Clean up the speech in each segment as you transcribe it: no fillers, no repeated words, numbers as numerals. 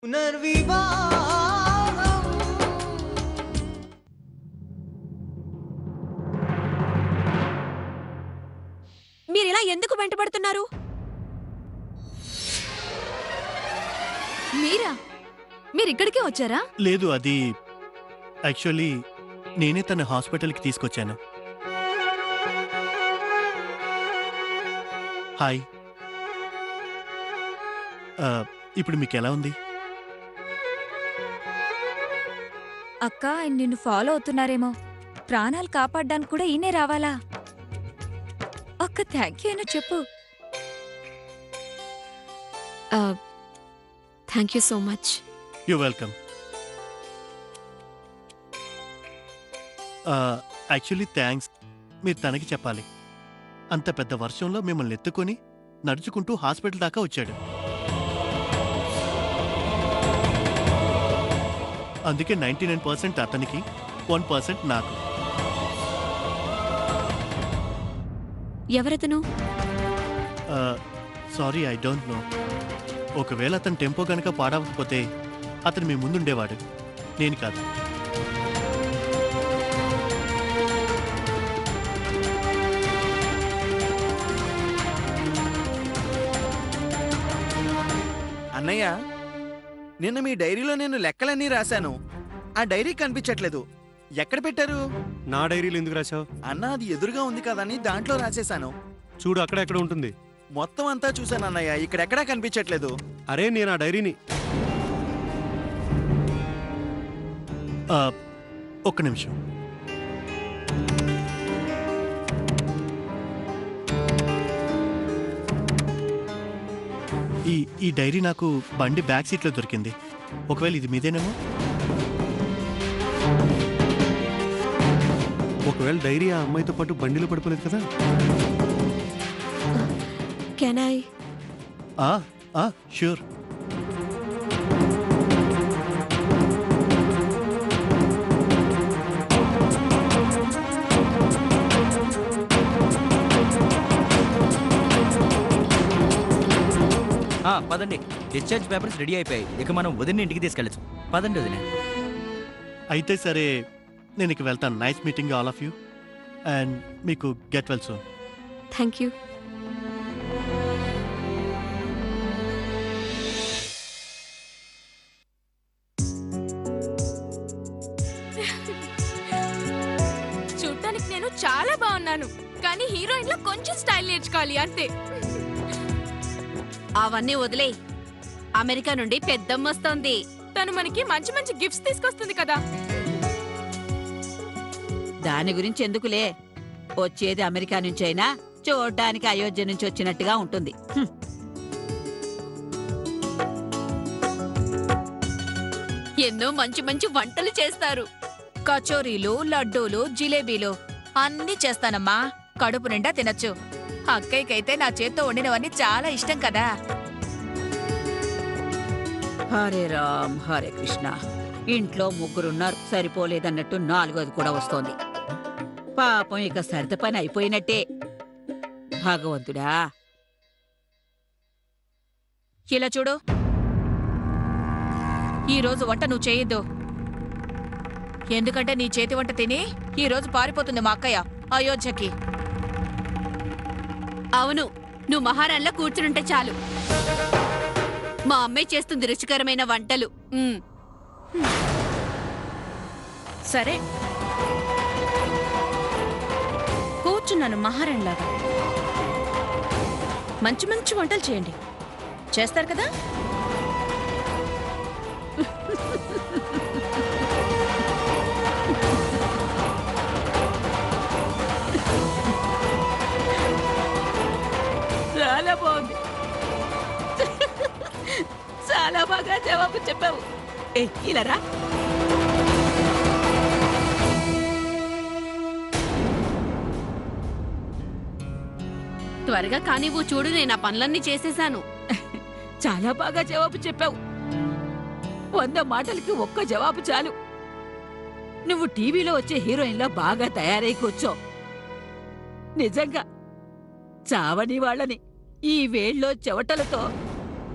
పునర్వివాహం. మీరిలా ఎందుకు వెంటబడుతున్నారు? మీరా? మీరిక్కడికే వచ్చారా? లేదు, అది యాక్చువల్లీ నేనే తన హాస్పిటల్కి తీసుకొచ్చాను. హాయ్. ఇప్పుడు మీకు ఎలా ఉంది? అక్క, నిన్ను ఫాలో అవుతున్నారేమో. ప్రాణాలు కాపాడడానికి కూడా ఈయనే రావాలా? ఒక్క థ్యాంక్ యూ అయినా చెప్పు. Thank you so much. You welcome. Actually thanks మీరు తనకి చెప్పాలి. అంత పెద్ద వర్షంలో మిమ్మల్ని ఎత్తుకొని నడుచుకుంటూ హాస్పిటల్ దాకా వచ్చాడు. అందుకే 99% అతనికి, 1% నాకు. ఎవరతను? Sorry, I don't know. ఒకవేళ అతని టెంపో గనక పాడవకపోతే అతను మీ ముందుండేవాడు, నేను కాదు. అన్నయ్య, నిన్న మీ డైరీలో నేను లెక్కలన్నీ రాశాను. ఆ డైరీ కనిపించట్లేదు. ఎక్కడ పెట్టారు? నా డైరీలో ఎందుకు రాశావు? అన్న, అది ఎదురుగా ఉంది కదని దాంట్లో రాసేశాను. చూడు, అక్కడ ఎక్కడ ఉంటుంది. మొత్తం అంతా చూశాను అన్నయ్య, ఇక్కడెక్కడా కనిపించట్లేదు. అరే, నేను ఆ డైరీని ఒక్క నిమిషం. ఈ డైరీ నాకు బండి బ్యాక్ సీట్లో దొరికింది. ఒకవేళ ఇది మీదేనేమో. ఒకవేళ డైరీ ఆ అమ్మాయితో పాటు బండిలో పడిపోలేదు కదా? Can I? ష్యూర్. పదండి, డిశ్చార్జ్ పేపర్స్ రెడీ అయిపోయాయి. ఇక మనం వదిన ఇంటికి తీసుకెళ్ళచ్చు. పదండి వదిన. అయితే సరే, నేను ఇక వెళ్తాను. Nice meeting all of you, and మీకు get well soon. Thank you. చూడటానికి నేను చాలా బాగున్నాను, కానీ హీరోయిన్ లో కొంచెం స్టైల్ నేర్చుకోవాలి అంతే. అవన్నీ వదిలే. అమెరికా నుండి పెద్దమ్మ వస్తోంది. తను మనకి మంచి మంచి గిఫ్ట్స్ తీసుకొస్తుంది కదా. దాని గురించి ఎందుకులే. వచ్చేది అమెరికా నుంచి అయినా చూడ్డానికి అయోధ్య నుంచి వచ్చినట్టుగా ఉంటుంది. ఎన్నో మంచి మంచి వంటలు చేస్తారు. కచోరీలు, లడ్డూలు, జిలేబీలు అన్నీ చేస్తానమ్మా. కడుపు నిండా తినచ్చు. అక్కయ్యకైతే నా చేత్తో వండినవన్నీ చాలా ఇష్టం కదా. హరే రామ్ హరే కృష్ణ. ఇంట్లో ముగ్గురున్నారు, సరిపోలేదన్నట్టు నాలుగోది కూడా వస్తోంది. పాపం, ఇక సరిత పని అయిపోయినట్టే. భగవంతుడా, ఇలా చూడు, ఈ రోజు వంట నువ్వు చేయొద్దు. ఎందుకంటే నీ చేతి వంట తిని ఈ రోజు పారిపోతుంది మా అక్కయ్య అయోధ్యకి. అవును, నువ్వు మహారాణిలా కూర్చునుంటే చాలు. మా అమ్మాయి చేస్తుంది రుచికరమైన వంటలు. సరే, కూర్చున్నాను మహారాణిలాగా. మంచి మంచి వంటలు చేయండి. చేస్తారు కదా? చాలా బాగుంది. చాలా బాగా జవాబు చెప్పావు. ఇలా రా. త్వరగా కానివ్వు. చూడు, నేను ఆ పనులన్నీ చేసేశాను. చాలా బాగా జవాబు చెప్పావు. 100 మాటలకి ఒక్క జవాబు చాలు. నువ్వు టీవీలో వచ్చే హీరోయిన్లా బాగా తయారై కూర్చో. నిజంగా చావని వాళ్ళని ఈ వేళ్ళలో చెవటలతో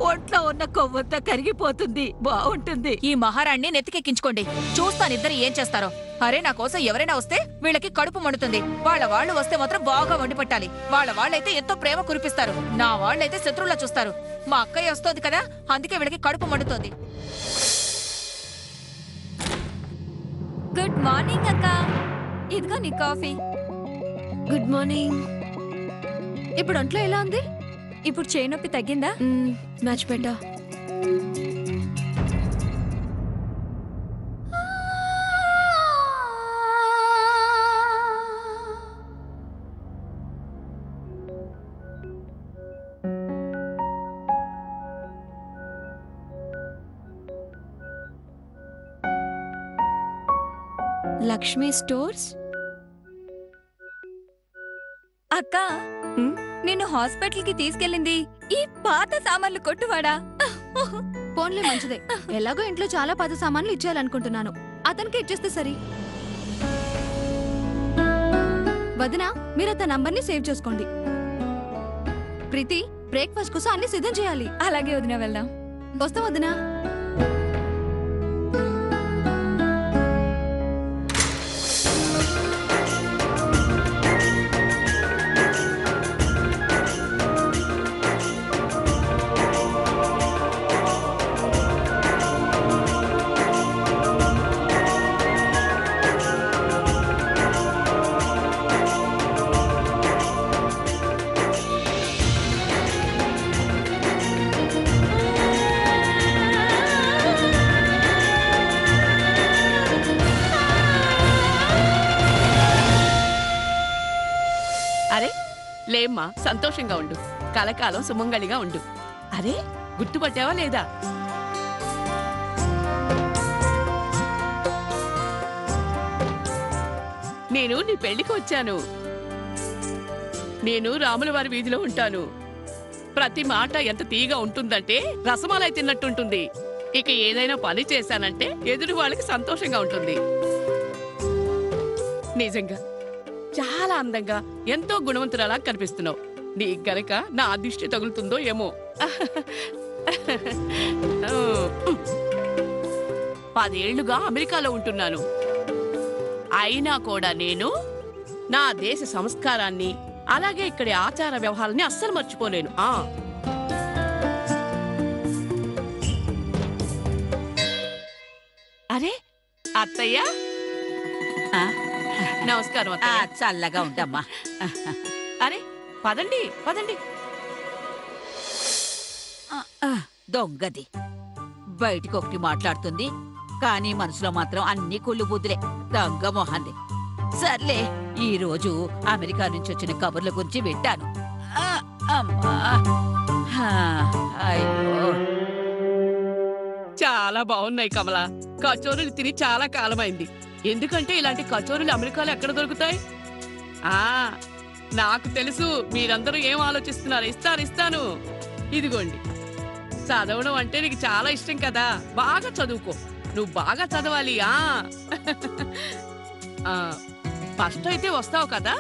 ఒంట్లో ఉన్న కొవ్వంతా కరిగిపోతుంది. బాగుంటుంది. ఈ మహారాణ్ణి నెత్తికెక్కించుకోండి. చూస్తానిద్దరు ఏం చేస్తారో. అరే నా కోసం ఎవరైనా వస్తే వీళ్ళకి కడుపు మండుతుంది. వాళ్ళ వాళ్ళు వస్తే మాత్రం బాగా వండి పెట్టాలి. వాళ్ళ వాళ్ళైతే ఎంతో ప్రేమ కురిపిస్తారు. నా వాళ్ళైతే శత్రువులా చూస్తారు. మా అక్కయ్య వస్తోంది కదా, అందుకే వీళ్ళకి కడుపు మండుతోంది. గుడ్ మార్నింగ్ అక్క. ఇదిగో నీ కాఫీ. Good morning. ఇప్పుడు ఒంట్లో ఎలా ఉంది? ఇప్పుడు చేయి నొప్పి తగ్గిందా? Much better. లక్ష్మీ స్టోర్స్. అక్క, నిన్ను హాస్పిటల్ కి తీసుకెళ్ళింది ఈ పాత సామాన్లు కొట్టువాడా? ఫోన్లే మంచిదే. ఎలాగో ఇంట్లో చాలా పాత సామాన్లు ఇచ్చేయాలనుకుంటున్నాను. అతనికి ఇచ్చేస్తే సరి. వదినా, మీరు అతని నంబర్ని సేవ్ చేసుకోండి. ప్రీతి, బ్రేక్ఫాస్ట్ కోసం అన్ని సిద్ధం చేయాలి. అలాగే వదిన, వెళ్దాం. వస్తా వదినా. అరే లేమ్మా, సంతోషంగా ఉండు. కలకాలం సుమంగళిగా ఉండు. అరే గుర్తుపట్టావా లేదా? నేను నీ పెళ్లికి వచ్చాను. నేను రాముల వారి వీధిలో ఉంటాను. ప్రతి మాట ఎంత తీగా ఉంటుందంటే రసమాలై తిన్నట్టుంటుంది. ఇక ఏదైనా పని చేశానంటే ఎదురు వాళ్ళకి సంతోషంగా ఉంటుంది. నిజంగా చాలా అందంగా, ఎంతో గుణవంతురాలా కనిపిస్తున్నావు. నీకు గనక నా దిష్టి తగులుతుందో ఏమో. 10 ఏళ్లుగా అమెరికాలో ఉంటున్నాను. అయినా కూడా నేను నా దేశ సంస్కారాన్ని, అలాగే ఇక్కడి ఆచార వ్యవహారాన్ని అస్సలు మర్చిపోలేను. అరే అత్తయ్య, నమస్కారం. చల్లగా ఉండమ్మా. అరే పదండి పదండి. దొంగది బయటికి ఒకటి మాట్లాడుతుంది, కానీ మనసులో మాత్రం అన్ని కుళ్ళు బుద్ధులే. దొంగ మొహంది. సర్లే, ఈ రోజు అమెరికా నుంచి వచ్చిన కబుర్ల గురించి వింటాను. అమ్మా, అయ్యో, చాలా బాగున్నాయి కమలా. కచోరులు తిని చాలా కాలమైంది. ఎందుకంటే ఇలాంటి కచోరులు అమెరికాలో ఎక్కడ దొరుకుతాయి? నాకు తెలుసు మీరందరూ ఏం ఆలోచిస్తున్నారు. ఇస్తాను. ఇదిగోండి. చదవడం అంటే నీకు చాలా ఇష్టం కదా, బాగా చదువుకో. నువ్వు బాగా చదవాలి. ఫస్ట్ అయితే వస్తావు కదా.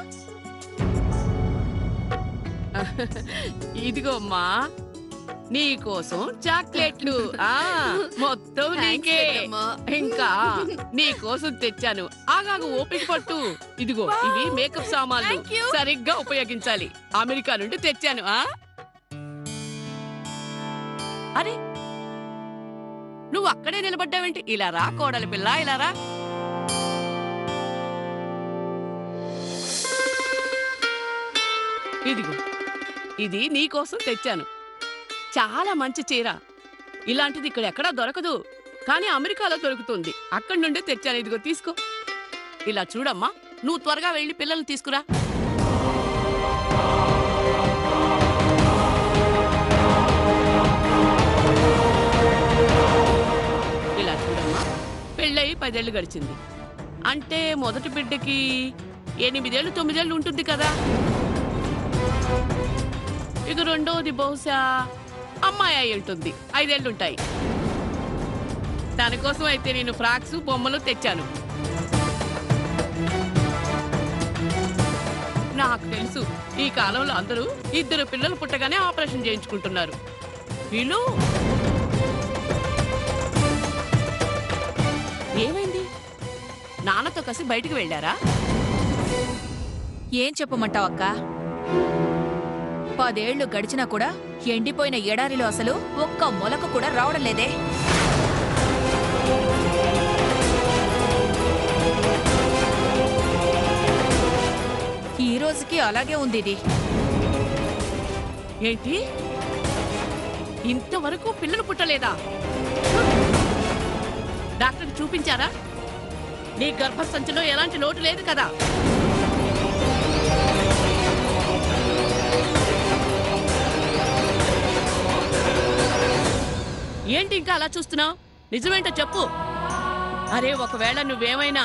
ఇదిగోమ్మా, నీకోసం చాక్లెట్లు. మొత్తం నీకే. ఇంకా నీకోసం తెచ్చాను. ఆగాగు, ఓపిక పట్టు. ఇదిగో, ఇవి మేకప్ సామాన్లు. సరిగ్గా ఉపయోగించాలి. అమెరికా నుండి తెచ్చాను. అరే నువ్వు అక్కడే నిలబడ్డావేంటి? ఇలా రా కోడలి పిల్ల, ఇలా రా. ఇదిగో, ఇది నీకోసం తెచ్చాను. చాలా మంచి చీర. ఇలాంటిది ఇక్కడ ఎక్కడా దొరకదు, కానీ అమెరికాలో దొరుకుతుంది. అక్కడి నుండే తెచ్చాను. ఇదిగో తీసుకో. ఇలా చూడమ్మా, నువ్వు త్వరగా వెళ్ళి పిల్లల్ని తీసుకురా. ఇలా చూడమ్మా, పెళ్ళయి 10 ఏళ్ళు గడిచింది. అంటే మొదటి బిడ్డకి 8 ఏళ్ళు 9 ఏళ్ళు ఉంటుంది కదా. ఇక రెండోది బహుశా అమ్మాయి అయి ఉంటుంది. 5 ఏళ్ళుంటాయి. దానికోసం అయితే నేను ఫ్రాక్స్, బొమ్మలు తెచ్చాను. నాకు తెలుసు, ఈ కాలంలో అందరూ 2 పిల్లలు పుట్టగానే ఆపరేషన్ చేయించుకుంటున్నారు. పిలు. ఏమైంది? నాన్నతో కలిసి బయటికి వెళ్ళారా? ఏం చెప్పమంటావు అక్క? 10 ఏళ్లు గడిచినా కూడా ఎండిపోయిన ఎడారిలో అసలు ఒక్క మొలక కూడా రావడం లేదే. ఈ రోజుకి అలాగే ఉంది ఇది. ఏంటి, ఇంతవరకు పిల్లలు పుట్టలేదా? డాక్టర్కి చూపించారా? నీ గర్భసంచిలో ఎలాంటి లోటు లేదు కదా? ఏంటి ఇంకా అలా చూస్తున్నావు? నిజమేంటో చెప్పు. అరే, ఒకవేళ నువ్వేమైనా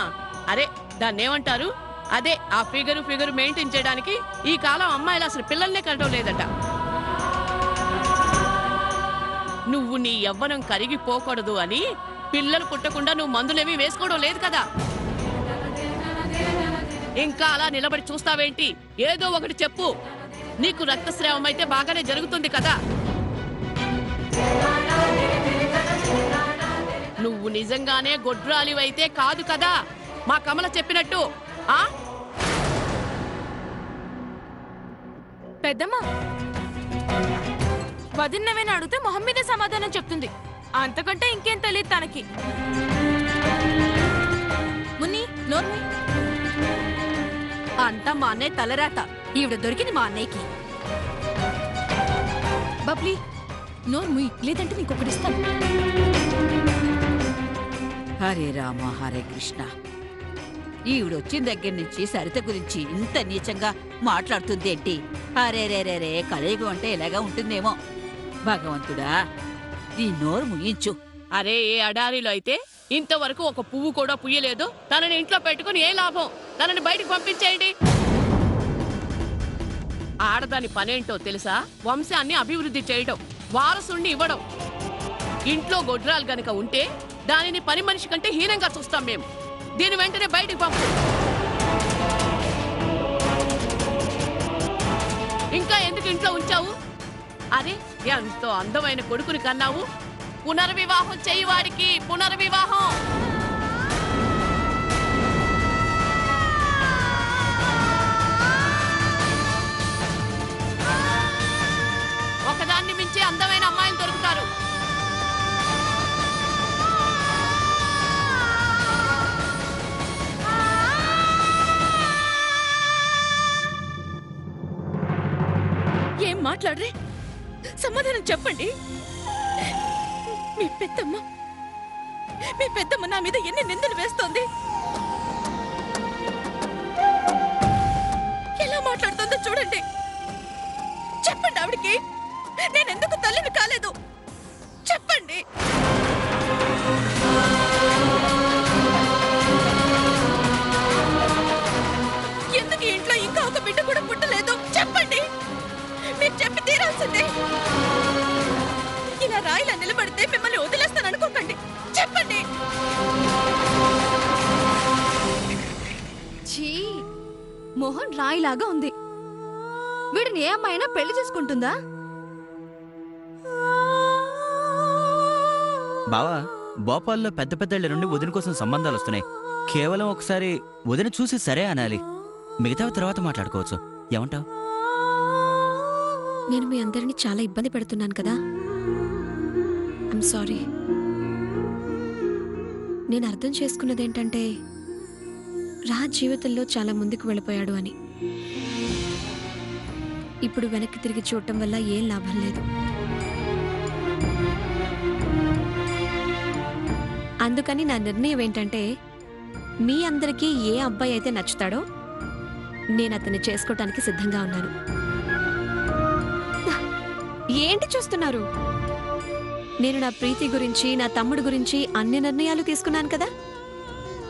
దాన్నేమంటారు, అదే ఆ ఫిగరు మెయింటైన్ చేయడానికి ఈ కాలం అమ్మాయిలు అసలు పిల్లల్నే కనడం లేదట. నువ్వు నీ యవ్వనం కరిగిపోకూడదు అని పిల్లలు పుట్టకుండా నువ్వు మందులేమీ వేసుకోవడం లేదు కదా? ఇంకా అలా నిలబడి చూస్తావేంటి? ఏదో ఒకటి చెప్పు. నీకు రక్తస్రావం అయితే బాగానే జరుగుతుంది కదా? నువ్వు నిజంగానే గొడ్రాలివైతే కాదు కదా మా కమల చెప్పినట్టు? ఆ పెద్దమ్మ వదిన్నవేనా అడిగితే మొహం మీదే సమాధానం చెప్తుంది. అంతకంటే ఇంకేం తెలియదు తనకి. మున్ని, నోర్మి. అంతా మా అన్నయ్య తలరాత. ఈవిడ దొరికింది మా అన్నయ్యకి. బబ్లీ, నోర్మి, లేదంటే నీకొకటిస్తాను. హరే రామ హరే కృష్ణ. ఈవిడొచ్చిన దగ్గర నుంచి సరిత గురించి ఇంత నీచంగా మాట్లాడుతుంది ఏంటి? అరేరేరేరే, కలియుగం అంటే ఇలాగా ఉంటుందేమో. భగవంతుడా, నీ నోరు ముయించు. అరే, ఏ అడారిలో అయితే ఇంతవరకు ఒక పువ్వు కూడా పుయ్యలేదు. తనని ఇంట్లో పెట్టుకుని ఏ లాభం? తనని బయటకు పంపించేయండి. ఆడదాని పనేంటో తెలుసా? వంశాన్ని అభివృద్ధి చేయడం, వారసుణ్ణి ఇవ్వడం. ఇంట్లో గొడ్రాలు గనక ఉంటే దానిని పని మనిషి కంటే హీనంగా చూస్తాం మేము. దీని వెంటనే బయటికి పంపు. ఇంకా ఎందుకు ఇంట్లో ఉంచావు? అరే, ఎంతో అందమైన కొడుకుని కన్నావు. పునర్వివాహం చెయ్యి వాడికి, పునర్వివాహం. ఒకదాన్ని మించి అందమైన అమ్మాయిలు దొరుకుతారు. ఏం మాట్లాడరే? సమాధానం చెప్పండి. మీ పెద్దమ్మ నా మీద ఎన్ని నిందలు వేస్తోంది. ఎలా మాట్లాడుతుందో చూడండి. చెప్పండి ఆవిడికి నేనెందుకు తల్లిని కాలేదు చెప్పండి. ఎందుకు ఇంట్లో ఇంకా ఒక బిడ్డ కూడా పుట్టలేదు చెప్పండి. మీరు చెప్పి తీరాల్సిందే. ఇలా రాయిలా నిలబడితే మిమ్మల్ని వదిలేస్తాను అనుకోకండి. చెప్పండి. ఛీ, మొహం రాయిలాగా ఉంది. వీడిని ఏ అమ్మాయినా పెళ్లి చేసుకుంటుందా? బావా, భోపాల్లో పెద్ద పెద్దళ్ళ నుండి వదిన కోసం సంబంధాలు వస్తున్నాయి. కేవలం ఒకసారి వదిన చూసి సరే అనాలి. మిగతా తర్వాత మాట్లాడుకోవచ్చు. ఏమంటావు? నేను మీ అందరినీ చాలా ఇబ్బంది పెడుతున్నాను కదా. I'm sorry. నేను అర్థం చేసుకున్నదేంటంటే రాజ్ జీవితంలో చాలా ముందుకు వెళ్ళిపోయాడు అని. ఇప్పుడు వెనక్కి తిరిగి చూడటం వల్ల ఏం లాభం లేదు. అందుకని నా నిర్ణయం ఏంటంటే మీ అందరికీ ఏ అబ్బాయి అయితే నచ్చుతాడో నేను అతన్ని చేసుకోవటానికి సిద్ధంగా ఉన్నాను. ఏంటి చూస్తున్నారు? నేను నా ప్రీతి గురించి, నా తమ్ముడు గురించి అన్ని నిర్ణయాలు తీసుకున్నాను కదా.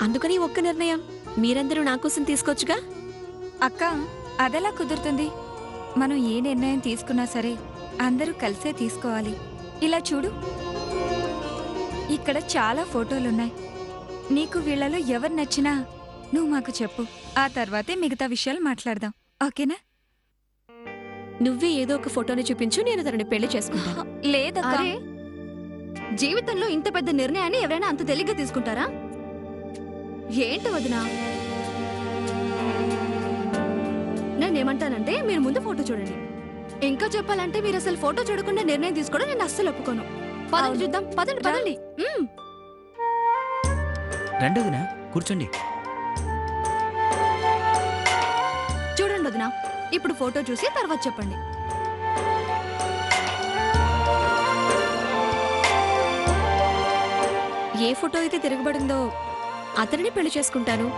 అందుకని ఒక్క నిర్ణయం మీరందరూ నా కోసం తీసుకోవచ్చుగా. అక్క, అదెలా కుదురుతుంది? మనం ఏ నిర్ణయం తీసుకున్నా సరే అందరూ కలిసే తీసుకోవాలి. ఇలా చూడు, ఇక్కడ చాలా ఫోటోలున్నాయి. నీకు వీళ్ళలో ఎవరు నచ్చినా నువ్వు మాకు చెప్పు. ఆ తర్వాతే మిగతా విషయాలు మాట్లాడదాం. ఓకేనా? నువ్వే ఏదో ఒక ఫోటోని చూపించు, నేను తనని పెళ్లి చేసుకుంటాను. లేదక్క. అరే జీవితంలో ఇంత పెద్ద నిర్ణయాన్ని ఎవరైనా అంత తేలిగ్గా తీసుకుంటారా? ఏంటి వదినా? నేనేమంటానంటే మీరు ముందు ఫోటో చూడండి. ఇంకా చెప్పాలంటే మీరు అసలు ఫోటో చూడకుండా నిర్ణయం తీసుకోవడం నేను అస్సలు ఒప్పుకోను. పదండి చూద్దాం, పదండి పదండి. రండి వదినా, కూర్చోండి. చూడండి వదినా, ఇప్పుడు ఫోటో చూసి తర్వాత చెప్పండి. ఏ ఫోటో అయితే తిరగబడిందో అతనిని పెళ్లి చేసుకుంటాను.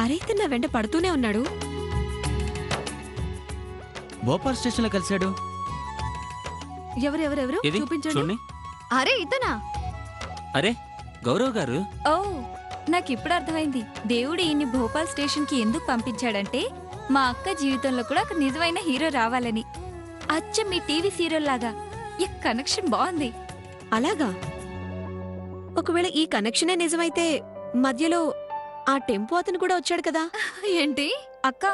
అరే ఇతను నా వెంట పడుతూనే ఉన్నాడు. భోపాల్ స్టేషన్లో కలిశాడు. ఎవరెవరెవరు ఇది చూపించండి. చూడండి. అరే ఇతనా? అరే గౌరవ్ గారు. ఓ, నాకిప్పుడు అర్థమైంది దేవుడు ఈయన్ని భోపాల్ స్టేషన్ కి ఎందుకు పంపించాడంటే మా అక్క జీవితంలో కూడా ఒక నిజమైన హీరో రావాలని. అచ్చం మీ టీవీ సీరియల్ లాగా. ఈ కనెక్షన్ బాగుంది. అలాగా? ఒకవేళ ఈ కనెక్షనే నిజమైతే మధ్యలో ఆ టెంపో అతను కూడా వచ్చాడు కదా. ఏంటి? అక్క,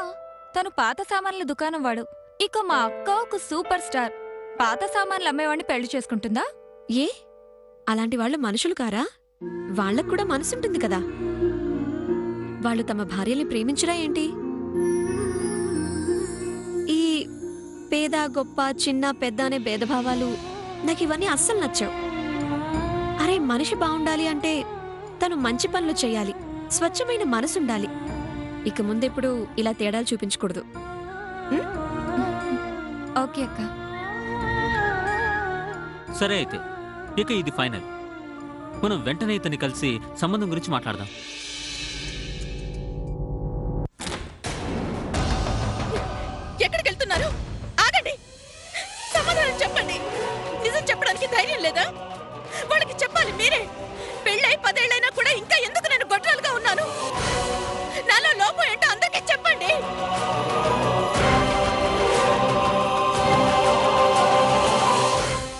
తను పాత సామాన్ల దుకాణం వాడు. ఇక మా అక్క ఒక సూపర్ స్టార్. పాత సామాన్లు అమ్మేవాడిని పెళ్లి చేసుకుంటుందా? ఏ అలాంటి వాళ్ళు మనుషులు కారా? వాళ్ళకు కూడా మనసుంటుంది కదా. వాళ్ళు తమ భార్యల్ని ప్రేమించరా ఏంటి? ఈ పేద గొప్ప చిన్న పెద్ద అనే భేదభావాలు నాకు ఇవన్నీ అస్సలు నచ్చావు. అరే మనిషి బాగుండాలి అంటే తను మంచి పనులు చేయాలి, స్వచ్ఛమైన మనసుండాలి. ఇక ముందెప్పుడు ఇలా తేడాలు చూపించకూడదు. ఓకే అక్క. సరే అయితే ఇక ఇది ఫైనల్. మనం వెంటనే ఇతన్ని కలిసి సంబంధం గురించి మాట్లాడదాం. ఎక్కడికి వెళ్తున్నారు? ఆగండి, సమాధానం చెప్పండి. నిజం చెప్పడానికి ధైర్యం లేదా? వాళ్ళకి చెప్పాలి మీరే. పెళ్ళై 10 ఏళ్ళైనా కూడా ఇంకా ఎందుకు నేను గొడ్రాలుగా ఉన్నాను? నాలో లోపం ఏంటో అందరికీ చెప్పండి.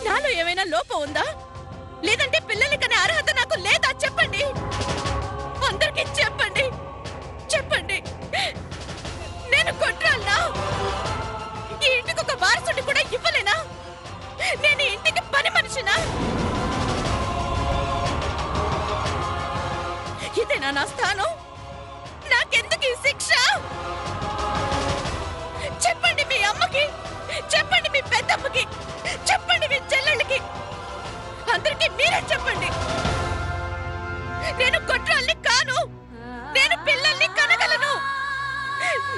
నాలో ఏమైనా లోపం ఉందా? లేదంటే పిల్లల్ని కనే అర్హత నాకు లేదా? చెప్పండి, అందరికీ చెప్పండి. చెప్పండి, నేను గొడ్రాల్నా? ఈ ఇంటికి ఒక వారసుని కూడా ఇవ్వలేనా? నేను ఈ ఇంటికి పని మనిషినా? ఇదేనా నా స్థానం? నాకెందుకు ఈ శిక్ష? చెప్పండి మీ అమ్మకి, చెప్పండి మీ పెద్దమ్మకి, చెప్పండి మీ చెల్లెళ్ళకి, అందరికీ మీరే చెప్పండి. నేను గొడ్రాల్ని కాను. నేను పిల్లల్ని కనగలను.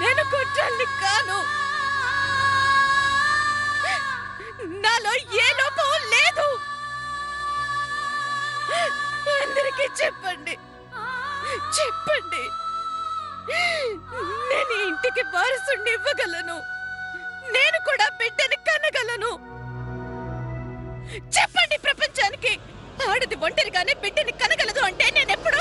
నేను గొడ్రాల్ని కాను. నాలో ఏ లోపం లేదు. అందరికీ చెప్పండి, చెప్పండి. నేను ఈ ఇంటికి వారసుని ఇవ్వగలను. నేను కూడా బిడ్డని కనగలను. చెప్పండి ప్రపంచానికి, ఆడది ఒంటరిగానే బిడ్డని కనగలదు అంటే నేనెప్పుడో